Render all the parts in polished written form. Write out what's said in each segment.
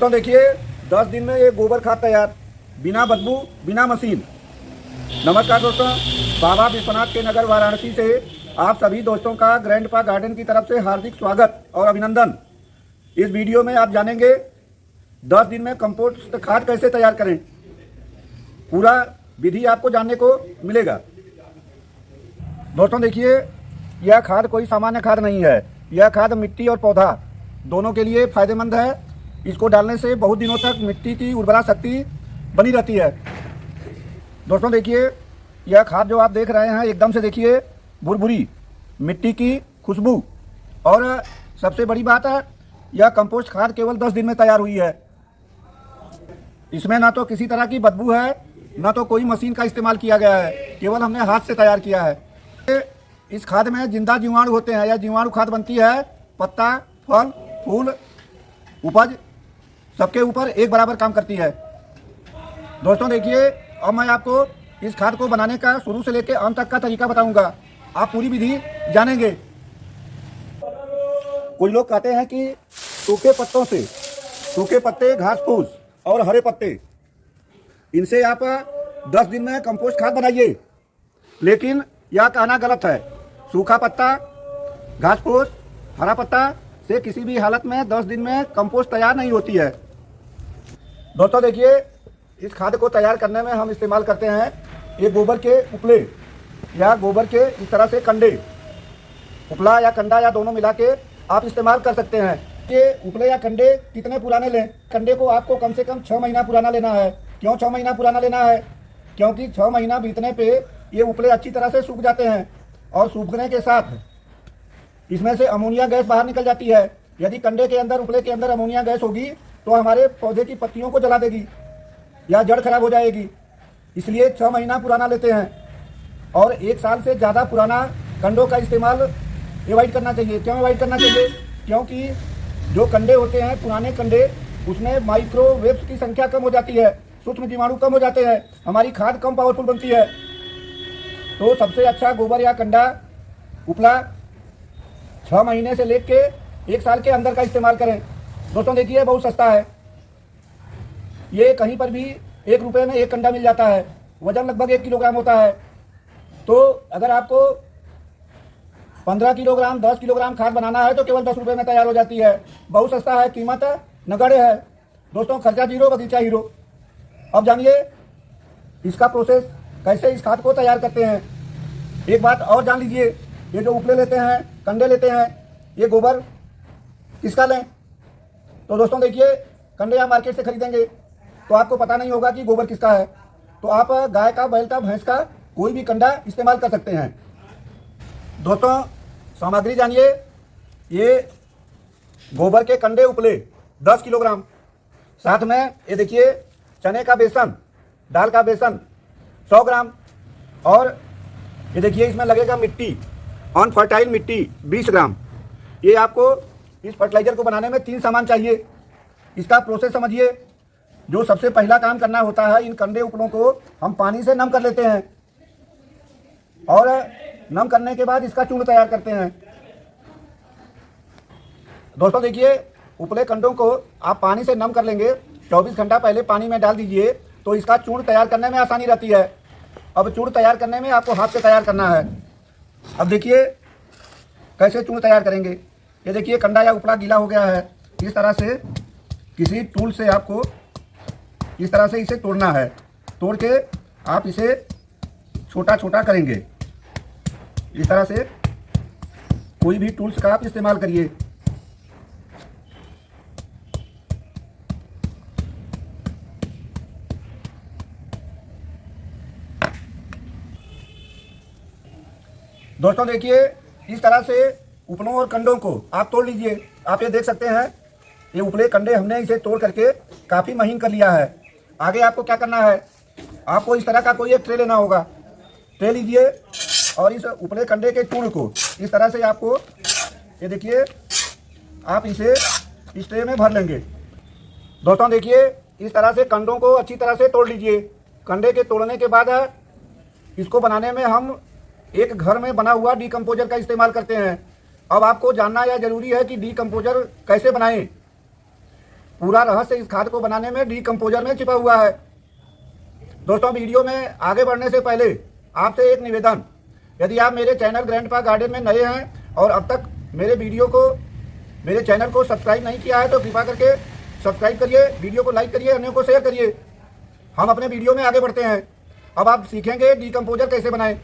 दोस्तों देखिए 10 दिन में ये गोबर खाद तैयार, बिना बदबू, बिना मशीन। नमस्कार दोस्तों, बाबा विश्वनाथ के नगर वाराणसी से आप सभी दोस्तों का ग्रैंडपा गार्डन की तरफ से हार्दिक स्वागत और अभिनंदन। इस वीडियो में आप जानेंगे 10 दिन में कंपोस्ट खाद कैसे तैयार करें। पूरा विधि आपको जानने को मिलेगा। दोस्तों देखिए, यह खाद कोई सामान्य खाद नहीं है। यह खाद मिट्टी और पौधा दोनों के लिए फायदेमंद है। इसको डालने से बहुत दिनों तक मिट्टी की उर्वरा शक्ति बनी रहती है। दोस्तों देखिए, यह खाद जो आप देख रहे हैं, एकदम से देखिए भुरभुरी मिट्टी की खुशबू। और सबसे बड़ी बात है, यह कंपोस्ट खाद केवल 10 दिन में तैयार हुई है। इसमें ना तो किसी तरह की बदबू है, ना तो कोई मशीन का इस्तेमाल किया गया है। केवल हमने हाथ से तैयार किया है। इस खाद में जिंदा जीवाणु होते हैं। यह जीवाणु खाद बनती है पत्ता, फल, फूल, उपज सबके ऊपर एक बराबर काम करती है। दोस्तों देखिए, अब मैं आपको इस खाद को बनाने का शुरू से लेकर अंत तक का तरीका बताऊंगा। आप पूरी विधि जानेंगे। कुछ लोग कहते हैं कि सूखे पत्तों से, सूखे पत्ते, घास फूस और हरे पत्ते, इनसे आप 10 दिन में कंपोस्ट खाद बनाइए। लेकिन यह कहना गलत है। सूखा पत्ता, घास फूस, हरा पत्ता से किसी भी हालत में 10 दिन में कंपोस्ट तैयार नहीं होती है। दोस्तों देखिए, इस खाद को तैयार करने में हम इस्तेमाल करते हैं ये गोबर के उपले या गोबर के इस तरह से कंडे। उपला या कंडा या दोनों मिला के आप इस्तेमाल कर सकते हैं। ये उपले या कंडे कितने पुराने लें? कंडे को आपको कम से कम 6 महीना पुराना लेना है। क्यों 6 महीना पुराना लेना है? क्योंकि 6 महीना बीतने पे ये उपले अच्छी तरह से सूख जाते हैं और सूखने के साथ इसमें से अमोनिया गैस बाहर निकल जाती है। यदि कंडे के अंदर, उपले के अंदर अमोनिया गैस होगी तो हमारे पौधे की पत्तियों को जला देगी या जड़ खराब हो जाएगी। इसलिए 6 महीना पुराना लेते हैं। और 1 साल से ज़्यादा पुराना कंडों का इस्तेमाल अवॉइड करना चाहिए। क्यों अवॉइड करना चाहिए? क्योंकि जो कंडे होते हैं, पुराने कंडे, उसमें माइक्रोवेव्स की संख्या कम हो जाती है, सूक्ष्म जीवाणु कम हो जाते हैं, हमारी खाद कम पावरफुल बनती है। तो सबसे अच्छा गोबर या कंडा, उपला 6 महीने से लेके 1 साल के अंदर का इस्तेमाल करें। दोस्तों देखिए, बहुत सस्ता है। ये कहीं पर भी 1 रुपये में 1 कंडा मिल जाता है। वजन लगभग 1 किलोग्राम होता है। तो अगर आपको 15 किलोग्राम, 10 किलोग्राम खाद बनाना है तो केवल 10 रुपये में तैयार हो जाती है। बहुत सस्ता है, कीमत नगण्य है। दोस्तों, खर्चा जीरो, बगीचा हीरो। अब जानिए इसका प्रोसेस, कैसे इस खाद को तैयार करते हैं। एक बात और जान लीजिए, ये जो उपले लेते हैं, कंडे लेते हैं, ये गोबर किसका लें? तो दोस्तों देखिए, कंडे आप मार्केट से खरीदेंगे तो आपको पता नहीं होगा कि गोबर किसका है। तो आप गाय का, बैल का, भैंस का कोई भी कंडा इस्तेमाल कर सकते हैं। दोस्तों सामग्री जानिए। ये गोबर के कंडे, उपले 10 किलोग्राम। साथ में ये देखिए चने का बेसन, दाल का बेसन 100 ग्राम। और ये देखिए इसमें लगेगा मिट्टी, अनफर्टाइल मिट्टी 20 ग्राम। ये आपको इस फर्टिलाइजर को बनाने में 3 सामान चाहिए। इसका प्रोसेस समझिए। जो सबसे पहला काम करना होता है, इन कंडे उपलों को हम पानी से नम कर लेते हैं और नम करने के बाद इसका चूर्ण तैयार करते हैं। दोस्तों देखिए, उपले कंडों को आप पानी से नम कर लेंगे। 24 घंटा पहले पानी में डाल दीजिए तो इसका चूर्ण तैयार करने में आसानी रहती है। अब चूर्ण तैयार करने में आपको हाथ से तैयार करना है। अब देखिए कैसे चूर्ण तैयार करेंगे। ये देखिए कंडा या उपला गीला हो गया है। इस तरह से किसी टूल से आपको इस तरह से इसे तोड़ना है। तोड़ के आप इसे छोटा छोटा करेंगे। इस तरह से कोई भी टूल्स का आप इस्तेमाल करिए। दोस्तों देखिए, इस तरह से उपलों और कंडों को आप तोड़ लीजिए। आप ये देख सकते हैं, ये उपले कंडे हमने इसे तोड़ करके काफ़ी महीन कर लिया है। आगे आपको क्या करना है, आपको इस तरह का कोई एक ट्रे लेना होगा। ट्रे लीजिए और इस उपले कंडे के चूर्ण को इस तरह से आपको, ये देखिए, आप इसे इस ट्रे में भर लेंगे। दोस्तों देखिए, इस तरह से कंडों को अच्छी तरह से तोड़ लीजिए। कंडे के तोड़ने के बाद इसको बनाने में हम एक घर में बना हुआ डीकम्पोजर का इस्तेमाल करते हैं। अब आपको जानना यह जरूरी है कि डीकम्पोजर कैसे बनाएं। पूरा रहस्य इस खाद को बनाने में डीकम्पोजर में छिपा हुआ है। दोस्तों, वीडियो में आगे बढ़ने से पहले आपसे एक निवेदन, यदि आप मेरे चैनल ग्रैंडपा गार्डन में नए हैं और अब तक मेरे चैनल को सब्सक्राइब नहीं किया है तो कृपा करके सब्सक्राइब करिए, वीडियो को लाइक करिए, अन्यों को शेयर करिए। हम अपने वीडियो में आगे बढ़ते हैं। अब आप सीखेंगे डीकम्पोजर कैसे बनाएं।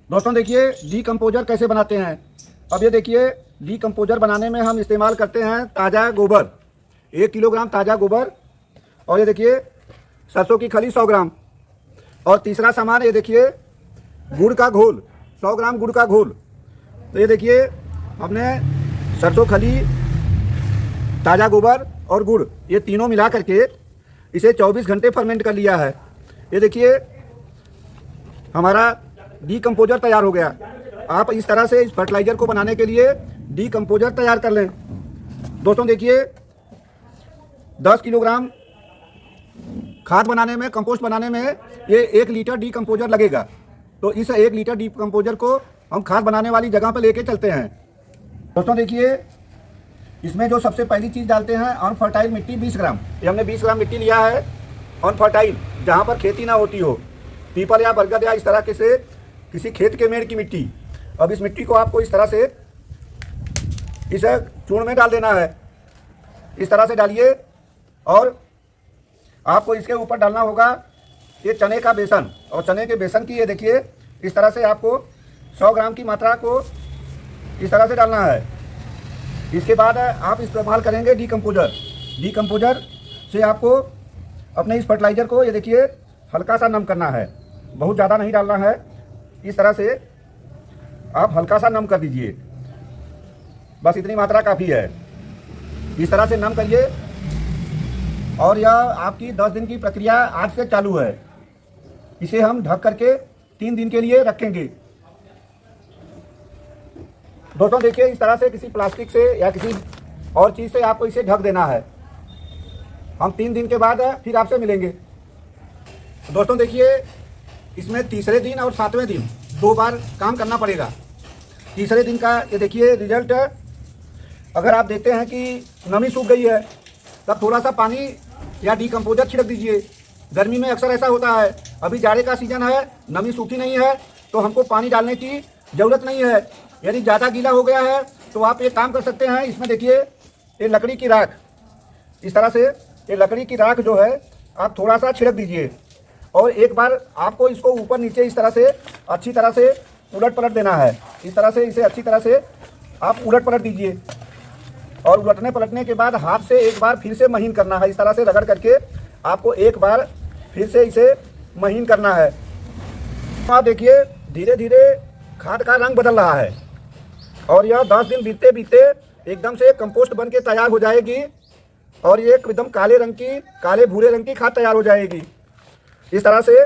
दोस्तों देखिए, डीकम्पोजर कैसे बनाते हैं। अब ये देखिए, डीकम्पोजर बनाने में हम इस्तेमाल करते हैं ताज़ा गोबर, 1 किलोग्राम ताज़ा गोबर, और ये देखिए सरसों की खली 100 ग्राम, और तीसरा सामान ये देखिए गुड़ का घोल, 100 ग्राम गुड़ का घोल। तो ये देखिए हमने सरसों खली, ताज़ा गोबर और गुड़, ये तीनों मिला करके इसे 24 घंटे फर्मेंट कर लिया है। ये देखिए हमारा डीकम्पोजर तैयार हो गया। आप इस तरह से इस फर्टिलाइज़र को बनाने के लिए डीकम्पोजर तैयार कर लें। दोस्तों देखिए, 10 किलोग्राम खाद बनाने में, कंपोस्ट बनाने में ये 1 लीटर डीकम्पोजर लगेगा। तो इस 1 लीटर डीकम्पोजर को हम खाद बनाने वाली जगह पर लेके चलते हैं। दोस्तों देखिए, इसमें जो सबसे पहली चीज़ डालते हैं अनफर्टाइल मिट्टी 20 ग्राम। ये हमने 20 ग्राम मिट्टी लिया है अनफर्टाइल, जहाँ पर खेती ना होती हो, पीपल या बरगद या इस तरह के से किसी खेत के मेड़ की मिट्टी। अब इस मिट्टी को आपको इस तरह से इसे चूर्ण में डाल देना है। इस तरह से डालिए, और आपको इसके ऊपर डालना होगा ये चने का बेसन, और चने के बेसन की ये देखिए इस तरह से आपको 100 ग्राम की मात्रा को इस तरह से डालना है। इसके बाद आप इस्तेमाल करेंगे डीकम्पोजर। डीकम्पोजर से आपको अपने इस फर्टिलाइज़र को ये देखिए हल्का सा नम करना है, बहुत ज़्यादा नहीं डालना है। इस तरह से आप हल्का सा नम कर दीजिए, बस इतनी मात्रा काफ़ी है। इस तरह से नम करिए, और यह आपकी 10 दिन की प्रक्रिया आज से चालू है। इसे हम ढक करके 3 दिन के लिए रखेंगे। दोस्तों देखिए, इस तरह से किसी प्लास्टिक से या किसी और चीज़ से आपको इसे ढक देना है। हम 3 दिन के बाद फिर आपसे मिलेंगे। दोस्तों देखिए, इसमें तीसरे दिन और 7वें दिन 2 बार काम करना पड़ेगा। तीसरे दिन का ये देखिए रिजल्ट, अगर आप देखते हैं कि नमी सूख गई है तब थोड़ा सा पानी या डीकम्पोजर छिड़क दीजिए। गर्मी में अक्सर ऐसा होता है, अभी जाड़े का सीजन है, नमी सूखी नहीं है तो हमको पानी डालने की ज़रूरत नहीं है। यदि ज़्यादा गीला हो गया है तो आप एक काम कर सकते हैं, इसमें देखिए ये लकड़ी की राख, इस तरह से ये लकड़ी की राख जो है आप थोड़ा सा छिड़क दीजिए, और एक बार आपको इसको ऊपर नीचे इस तरह से अच्छी तरह से उलट पलट देना है। इस तरह से इसे अच्छी तरह से आप उलट पलट दीजिए, और उलटने पलटने के बाद हाथ से एक बार फिर से महीन करना है। इस तरह से रगड़ करके आपको एक बार फिर से इसे महीन करना है। आप देखिए धीरे धीरे खाद का रंग बदल रहा है, और यह 10 दिन बीतते बीतते एकदम से कंपोस्ट बन के तैयार हो जाएगी, और ये एकदम काले रंग की, काले भूरे रंग की खाद तैयार हो जाएगी। इस तरह से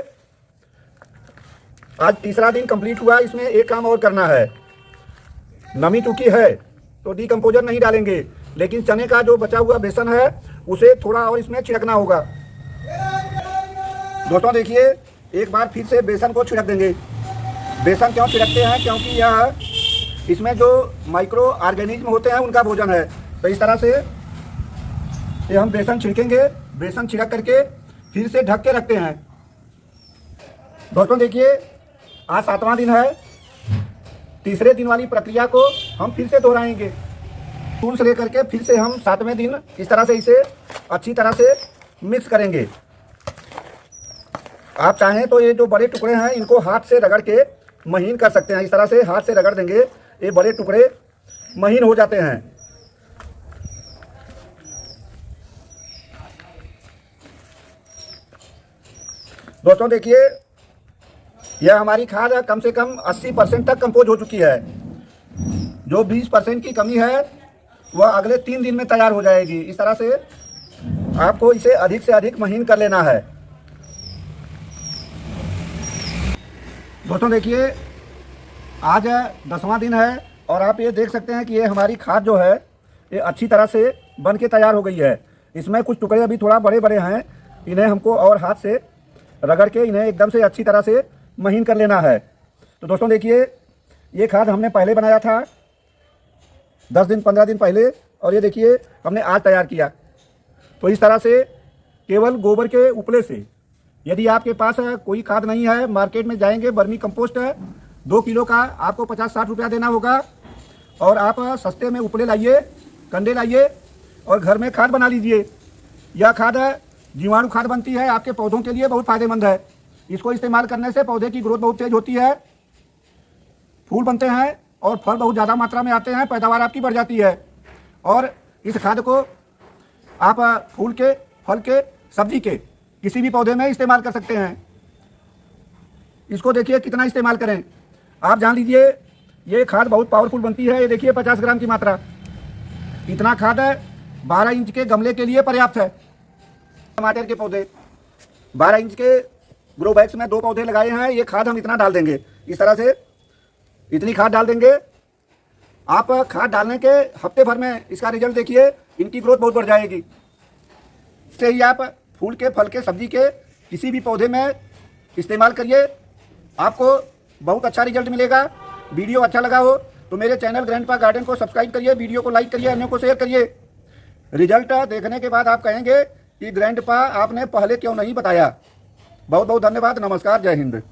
आज तीसरा दिन कंप्लीट हुआ। इसमें एक काम और करना है, नमी चूकी है तो डीकम्पोजर नहीं डालेंगे, लेकिन चने का जो बचा हुआ बेसन है उसे थोड़ा और इसमें छिड़कना होगा। दोस्तों देखिए, एक बार फिर से बेसन को छिड़क देंगे। बेसन क्यों छिड़कते हैं? क्योंकि यह इसमें जो माइक्रो ऑर्गेनिज्म होते हैं उनका भोजन है। तो इस तरह से ये हम बेसन छिड़केंगे। बेसन छिड़क करके फिर से ढक के रखते हैं। दोस्तों देखिए, आज 7वां दिन है। तीसरे दिन वाली प्रक्रिया को हम फिर से दोहराएंगे। टूल्स ले करके फिर से हम 7वें दिन इस तरह से इसे अच्छी तरह से मिक्स करेंगे। आप चाहें तो ये जो बड़े टुकड़े हैं इनको हाथ से रगड़ के महीन कर सकते हैं। इस तरह से हाथ से रगड़ देंगे, ये बड़े टुकड़े महीन हो जाते हैं। दोस्तों देखिए, यह हमारी खाद कम से कम 80% तक कंपोज हो चुकी है। जो 20% की कमी है वह अगले 3 दिन में तैयार हो जाएगी। इस तरह से आपको इसे अधिक से अधिक महीन कर लेना है। दोस्तों देखिए, आज 10वां दिन है, और आप ये देख सकते हैं कि ये हमारी खाद जो है ये अच्छी तरह से बन के तैयार हो गई है। इसमें कुछ टुकड़े अभी थोड़ा बड़े बड़े हैं, इन्हें हमको और हाथ से रगड़ के इन्हें एकदम से अच्छी तरह से महीन कर लेना है। तो दोस्तों देखिए, ये खाद हमने पहले बनाया था 10 दिन 15 दिन पहले, और ये देखिए हमने आज तैयार किया। तो इस तरह से केवल गोबर के उपले से, यदि आपके पास कोई खाद नहीं है, मार्केट में जाएंगे, वर्मी कंपोस्ट है 2 किलो का आपको 50-60 रुपया देना होगा, और आप सस्ते में उपले लाइए, कंडे लाइए और घर में खाद बना लीजिए। यह खाद जीवाणु खाद बनती है, आपके पौधों के लिए बहुत फायदेमंद है। इसको इस्तेमाल करने से पौधे की ग्रोथ बहुत तेज होती है, फूल बनते हैं और फल बहुत ज़्यादा मात्रा में आते हैं, पैदावार आपकी बढ़ जाती है। और इस खाद को आप फूल के, फल के, सब्जी के किसी भी पौधे में इस्तेमाल कर सकते हैं। इसको देखिए कितना इस्तेमाल करें, आप जान लीजिए। ये खाद बहुत पावरफुल बनती है। ये देखिए 50 ग्राम की मात्रा, इतना खाद 12 इंच के गमले के लिए पर्याप्त है। टमाटर के पौधे 12 इंच के ग्रो बैग्स में 2 पौधे लगाए हैं। ये खाद हम इतना डाल देंगे, इस तरह से इतनी खाद डाल देंगे। आप खाद डालने के हफ्ते भर में इसका रिजल्ट देखिए, इनकी ग्रोथ बहुत बढ़ जाएगी। इससे ही आप फूल के, फल के, सब्जी के किसी भी पौधे में इस्तेमाल करिए, आपको बहुत अच्छा रिजल्ट मिलेगा। वीडियो अच्छा लगा हो तो मेरे चैनल ग्रैंडपा गार्डन को सब्सक्राइब करिए, वीडियो को लाइक करिए, अन्यों को शेयर करिए। रिजल्ट देखने के बाद आप कहेंगे कि ग्रैंडपा आपने पहले क्यों नहीं बताया। बहुत बहुत धन्यवाद। नमस्कार, जय हिंद।